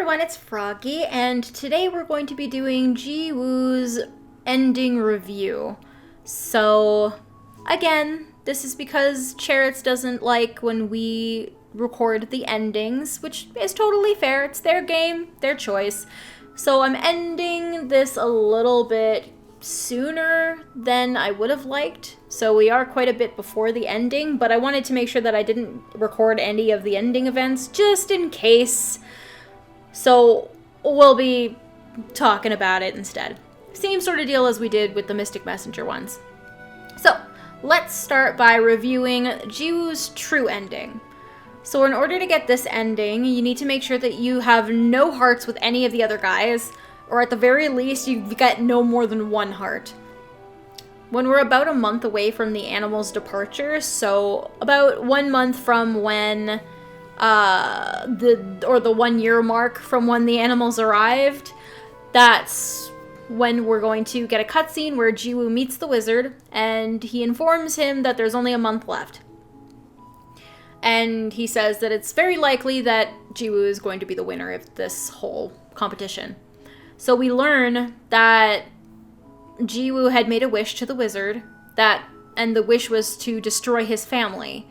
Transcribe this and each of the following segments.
everyone, it's Froggy, and today we're going to be doing Jiwoo's ending review. So, again, this is because Chariots doesn't like when we record the endings, which is totally fair. It's their game, their choice. So I'm ending this a little bit sooner than I would have liked. So we are quite a bit before the ending, but I wanted to make sure that I didn't record any of the ending events just in case. So we'll be talking about it instead. Same sort of deal as we did with the Mystic Messenger ones. So let's start by reviewing Jiwoo's true ending. So in order to get this ending, you need to make sure that you have no hearts with any of the other guys, or at the very least, you get no more than one heart. When we're about a month away from the animal's departure, so about 1 month from when the 1 year mark from when the animals arrived, that's when we're going to get a cutscene where Jiwoo meets the wizard, and he informs him that there's only a month left. And he says that it's very likely that Jiwoo is going to be the winner of this whole competition. So we learn that Jiwoo had made a wish to the wizard, and the wish was to destroy his family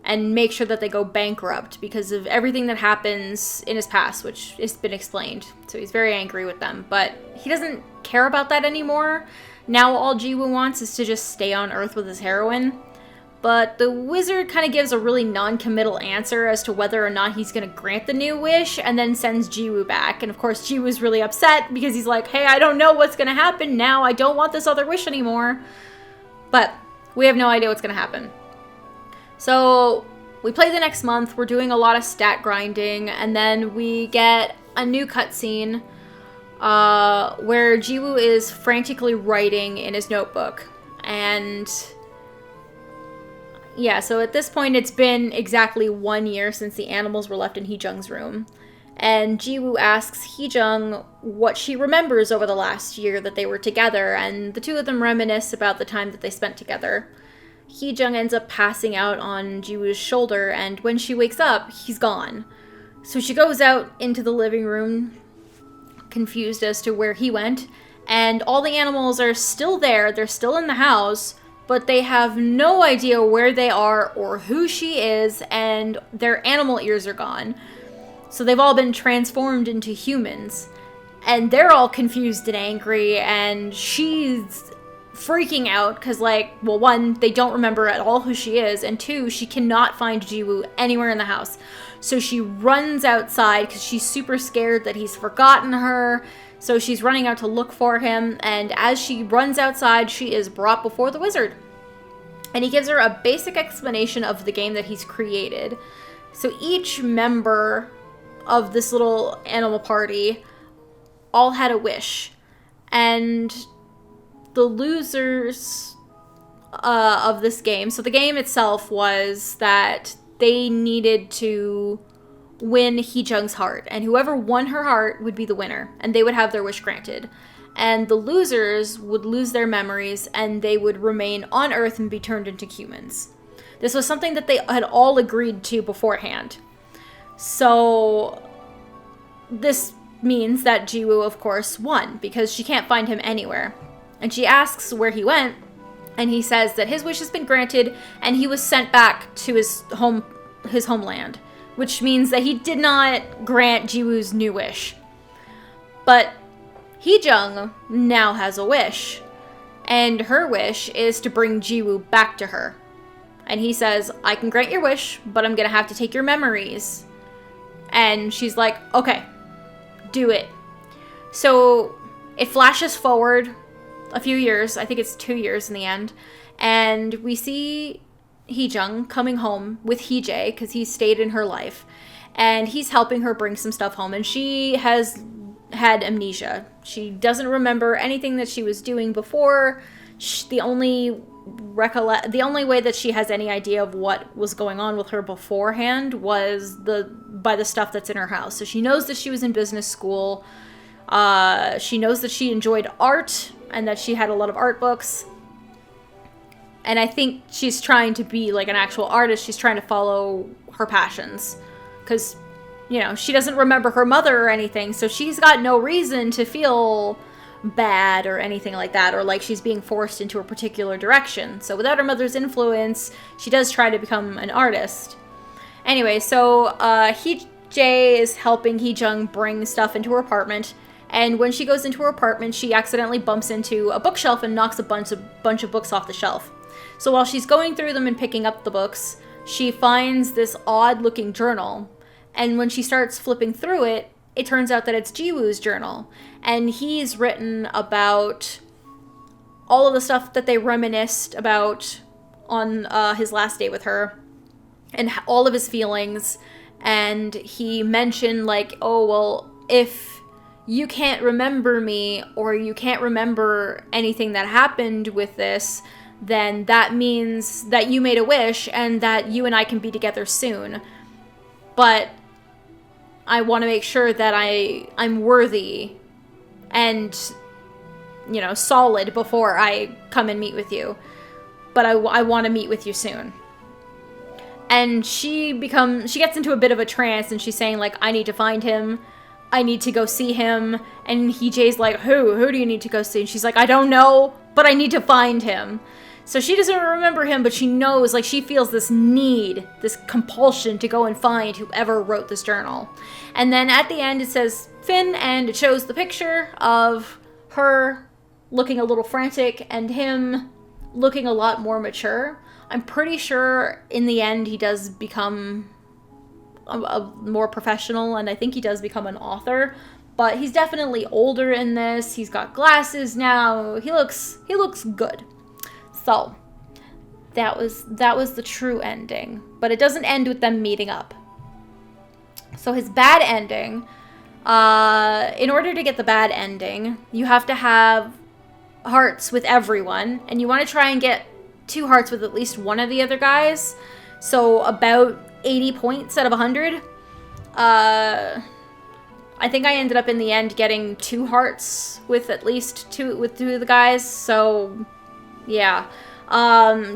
and make sure that they go bankrupt because of everything that happens in his past, which has been explained. So he's very angry with them, but he doesn't care about that anymore. Now all Jiwoo wants is to just stay on Earth with his heroine. But the wizard kind of gives a really non-committal answer as to whether or not he's going to grant the new wish, and then sends Jiwoo back. And of course, Jiwoo's really upset because he's like, hey, I don't know what's going to happen now. I don't want this other wish anymore. But we have no idea what's going to happen. So we play the next month. We're doing a lot of stat grinding, and then we get a new cutscene where Jiwoo is frantically writing in his notebook. And yeah, so at this point, it's been exactly 1 year since the animals were left in Heejung's room. And Jiwoo asks Heejung what she remembers over the last year that they were together, and the two of them reminisce about the time that they spent together. Heejung ends up passing out on Jiwoo's shoulder, and when she wakes up, he's gone. So she goes out into the living room, confused as to where he went, and all the animals are still there, they're still in the house, but they have no idea where they are or who she is, and their animal ears are gone. So they've all been transformed into humans, and they're all confused and angry, and she's freaking out because, like, well, one, they don't remember at all who she is, and two, she cannot find Jiwoo anywhere in the house. So she runs outside because she's super scared that he's forgotten her. So she's running out to look for him, and as she runs outside, she is brought before the wizard. And he gives her a basic explanation of the game that he's created. So each member of this little animal party all had a wish. And the losers of this game, so the game itself was that they needed to win Heejung's heart, and whoever won her heart would be the winner, and they would have their wish granted. And the losers would lose their memories, and they would remain on Earth and be turned into humans. This was something that they had all agreed to beforehand. So this means that Jiwoo, of course, won, because she can't find him anywhere. And she asks where he went, and he says that his wish has been granted, and he was sent back to his homeland, which means that he did not grant Jiwoo's new wish. But Heejung now has a wish, and her wish is to bring Jiwoo back to her. And he says, I can grant your wish, but I'm gonna have to take your memories. And she's like, okay, do it. So it flashes forward a few years, I think it's 2 years in the end, and we see Heejung coming home with Heejay, because he stayed in her life, and he's helping her bring some stuff home, and she has had amnesia. She doesn't remember anything that she was doing before. The only way that she has any idea of what was going on with her beforehand was by the stuff that's in her house. So she knows that she was in business school. She knows that she enjoyed art and that she had a lot of art books. And I think she's trying to be like an actual artist. She's trying to follow her passions. Because she doesn't remember her mother or anything, so she's got no reason to feel bad or anything like that, or like she's being forced into a particular direction. So without her mother's influence, she does try to become an artist. Anyway, so Jae is helping Heejung bring stuff into her apartment, and when she goes into her apartment, she accidentally bumps into a bookshelf and knocks a bunch of books off the shelf. So while she's going through them and picking up the books, she finds this odd-looking journal, and when she starts flipping through it, it turns out that it's Jiwoo's journal, and he's written about all of the stuff that they reminisced about on his last date with her, and all of his feelings. And he mentioned, like, oh, well, if you can't remember me, or you can't remember anything that happened with this, then that means that you made a wish and that you and I can be together soon. But I want to make sure that I'm worthy and, solid before I come and meet with you. But I want to meet with you soon. And she gets into a bit of a trance, and she's saying, like, I need to find him. I need to go see him. And Jay's like, who do you need to go see? And she's like, I don't know, but I need to find him. So she doesn't remember him, but she knows, like, she feels this need, this compulsion to go and find whoever wrote this journal. And then at the end it says Finn, and it shows the picture of her looking a little frantic and him looking a lot more mature. I'm pretty sure in the end he does become a more professional, and I think he does become an author. But he's definitely older in this. He's got glasses now. He looks good. So that was the true ending. But it doesn't end with them meeting up. So his bad ending, in order to get the bad ending, you have to have hearts with everyone, and you want to try and get 2 hearts with at least one of the other guys. So about 80 points out of 100. I think I ended up in the end getting 2 hearts with at least 2 of the guys. So yeah,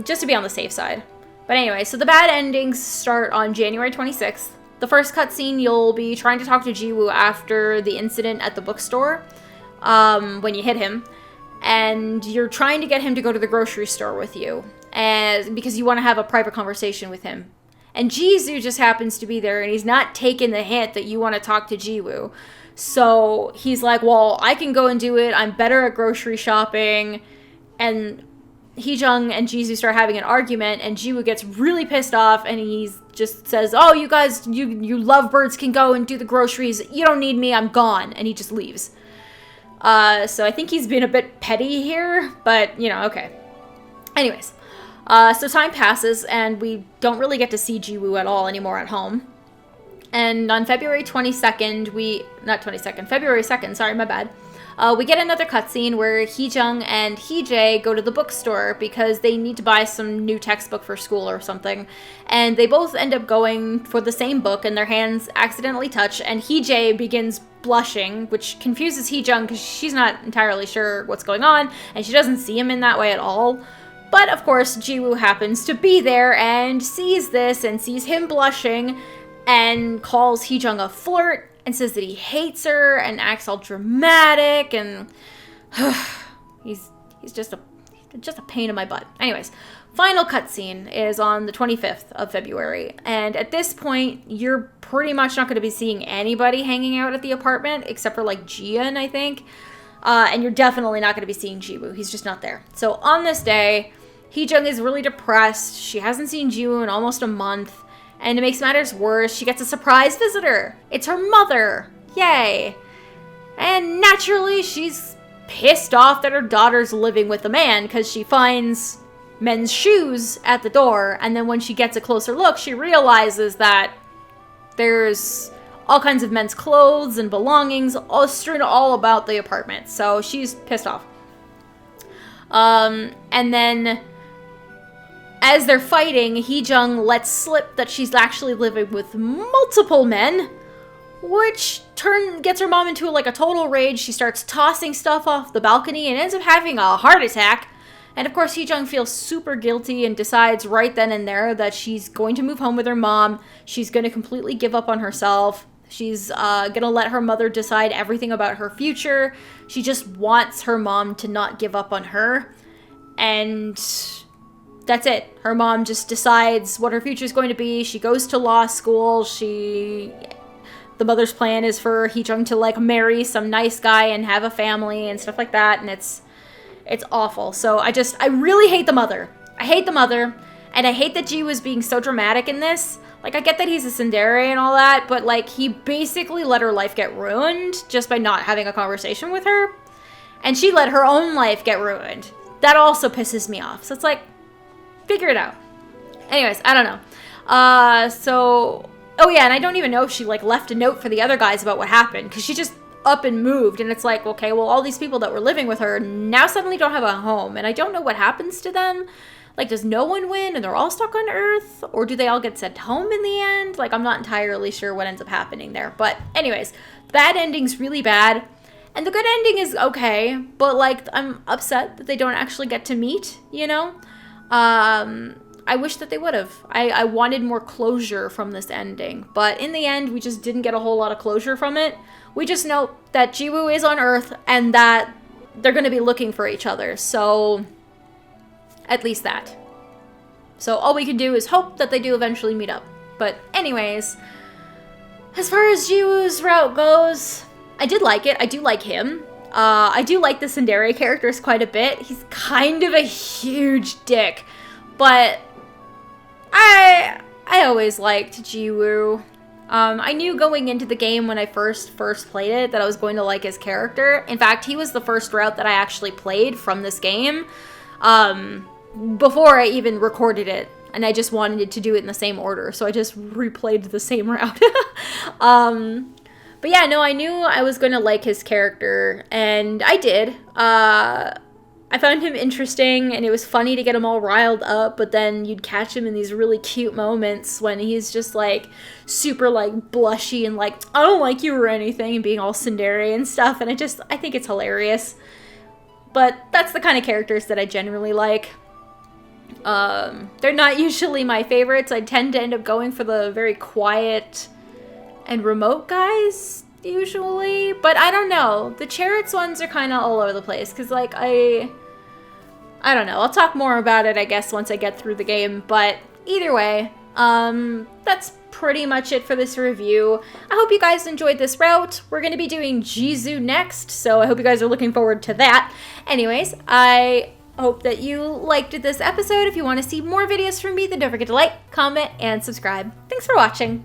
just to be on the safe side. But anyway, so the bad endings start on January 26th. The first cutscene, you'll be trying to talk to Jiwoo after the incident at the bookstore, when you hit him. And you're trying to get him to go to the grocery store with you, because you want to have a private conversation with him. And Jisoo just happens to be there, and he's not taking the hint that you want to talk to Jiwoo. So he's like, well, I can go and do it. I'm better at grocery shopping. And Heejung and Jisoo start having an argument, and Jiwoo gets really pissed off, and he just says, oh, you guys, you lovebirds can go and do the groceries. You don't need me. I'm gone. And he just leaves. So I think he's been a bit petty here, but, okay. Anyways, so time passes, and we don't really get to see Jiwoo at all anymore at home. And on February 2nd, sorry, my bad. We get another cutscene where Heejung and Heejae go to the bookstore because they need to buy some new textbook for school or something. And they both end up going for the same book, and their hands accidentally touch, and Heejae begins blushing, which confuses Heejung because she's not entirely sure what's going on, and she doesn't see him in that way at all. But of course, Jiwoo happens to be there and sees this and sees him blushing and calls Heejung a flirt and says that he hates her and acts all dramatic, and he's just a pain in my butt. Anyways, final cutscene is on the 25th of February, and at this point, you're pretty much not going to be seeing anybody hanging out at the apartment, except for, like, Jian, I think, and you're definitely not going to be seeing Jiwoo. He's just not there. So on this day, Heejung is really depressed. She hasn't seen Jiwoo in almost a month. And to make matters worse, she gets a surprise visitor. It's her mother. Yay. And naturally, she's pissed off that her daughter's living with a man because she finds men's shoes at the door. And then when she gets a closer look, she realizes that there's all kinds of men's clothes and belongings all strewn all about the apartment. So she's pissed off. And then as they're fighting, Heejung lets slip that she's actually living with multiple men, which gets her mom into like a total rage. She starts tossing stuff off the balcony and ends up having a heart attack. And of course, Heejung feels super guilty and decides right then and there that she's going to move home with her mom. She's going to completely give up on herself. She's gonna let her mother decide everything about her future. She just wants her mom to not give up on her. And that's it. Her mom just decides what her future is going to be. She goes to law school. The mother's plan is for Heejung to like marry some nice guy and have a family and stuff like that. And it's awful. So I really hate the mother. I hate the mother. And I hate that Jiwoo was being so dramatic in this. Like, I get that he's a tsundere and all that, but like, he basically let her life get ruined just by not having a conversation with her. And she let her own life get ruined. That also pisses me off. So it's like, figure it out. Anyways, I don't know. Oh yeah, and I don't even know if she like left a note for the other guys about what happened, because she just up and moved, and it's like, okay, well, all these people that were living with her now suddenly don't have a home, and I don't know what happens to them. Like, does no one win and they're all stuck on Earth? Or do they all get sent home in the end? Like, I'm not entirely sure what ends up happening there. But anyways, bad ending's really bad. And the good ending is okay, but like, I'm upset that they don't actually get to meet, you know? I wish that they would have. I wanted more closure from this ending. But in the end, we just didn't get a whole lot of closure from it. We just know that Jiwoo is on Earth and that they're going to be looking for each other. So, at least that. So all we can do is hope that they do eventually meet up. But anyways, as far as Jiwoo's route goes, I did like it. I do like him. I do like the tsundere characters quite a bit. He's kind of a huge dick. But I always liked Jiwoo. I knew going into the game when I first played it that I was going to like his character. In fact, he was the first route that I actually played from this game. Before I even recorded it, and I just wanted to do it in the same order, so I just replayed the same route. But yeah, no, I knew I was going to like his character, and I did. I found him interesting, and it was funny to get him all riled up, but then you'd catch him in these really cute moments when he's just like super like blushy and like, I don't like you or anything, and being all tsundere and stuff, and I think it's hilarious. But that's the kind of characters that I generally like. They're not usually my favorites. I tend to end up going for the very quiet and remote guys, usually. But I don't know. The Chariots ones are kind of all over the place, because, like, I don't know. I'll talk more about it, I guess, once I get through the game. But either way, that's pretty much it for this review. I hope you guys enjoyed this route. We're going to be doing Jisoo next, so I hope you guys are looking forward to that. Anyways, I hope that you liked this episode. If you want to see more videos from me, then don't forget to like, comment, and subscribe. Thanks for watching.